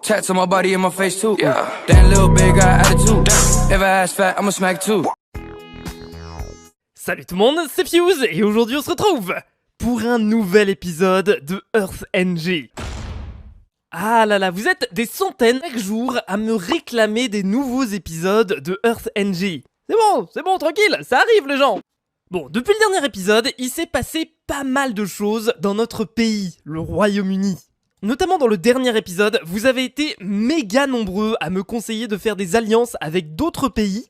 Tats on my body and my face too. Yeah. That little big got attitude. If I ass fat, I'ma smack too. Salut tout le monde, c'est Fuse et aujourd'hui on se retrouve pour un nouvel épisode de Earth NG. Ah là là, vous êtes des centaines chaque jour à me réclamer des nouveaux épisodes de Earth NG. C'est bon, tranquille, ça arrive les gens. Bon, depuis le dernier épisode, il s'est passé pas mal de choses dans notre pays, le Royaume-Uni. Notamment dans le dernier épisode, vous avez été méga nombreux à me conseiller de faire des alliances avec d'autres pays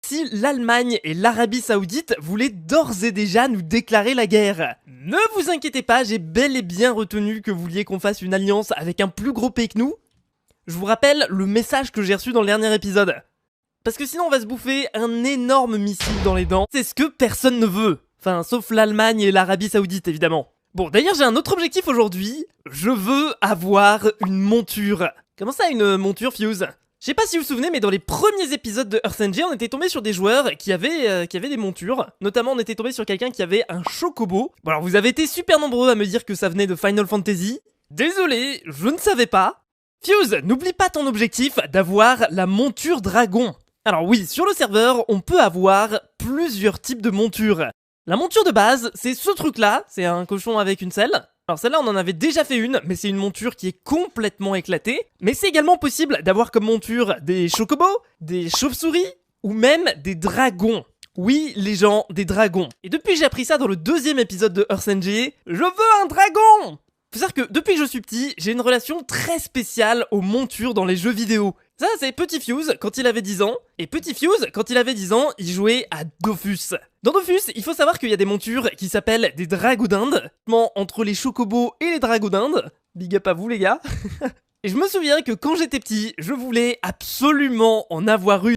si l'Allemagne et l'Arabie Saoudite voulaient d'ores et déjà nous déclarer la guerre. Ne vous inquiétez pas, j'ai bel et bien retenu que vous vouliez qu'on fasse une alliance avec un plus gros pays que nous. Je vous rappelle le message que j'ai reçu dans le dernier épisode. Parce que sinon on va se bouffer un énorme missile dans les dents. C'est ce que personne ne veut. Enfin, sauf l'Allemagne et l'Arabie Saoudite évidemment. Bon, d'ailleurs j'ai un autre objectif aujourd'hui. Je veux avoir une monture. Comment ça une monture, Fuse ? Je sais pas si vous vous souvenez, mais dans les premiers épisodes de Earth NG, on était tombé sur des joueurs qui avaient des montures. Notamment, on était tombé sur quelqu'un qui avait un chocobo. Bon, alors vous avez été super nombreux à me dire que ça venait de Final Fantasy. Désolé, je ne savais pas. Fuse, n'oublie pas ton objectif d'avoir la monture dragon. Alors oui, sur le serveur, on peut avoir plusieurs types de montures. La monture de base, c'est ce truc-là, c'est un cochon avec une selle. Alors celle-là, on en avait déjà fait une, mais c'est une monture qui est complètement éclatée. Mais c'est également possible d'avoir comme monture des chocobos, des chauves-souris, ou même des dragons. Oui, les gens, des dragons. Et depuis que j'ai appris ça dans le deuxième épisode de Earth NG, je veux un dragon! Faut savoir que depuis que je suis petit, j'ai une relation très spéciale aux montures dans les jeux vidéo. Ça, c'est Petit Fuse quand il avait 10 ans. Et Petit Fuse, quand il avait 10 ans, il jouait à Dofus. Dans Dofus, il faut savoir qu'il y a des montures qui s'appellent des dragons d'Inde. Entre les chocobos et les dragons d'Inde. Big up à vous les gars. Et je me souviens que quand j'étais petit, je voulais absolument en avoir une.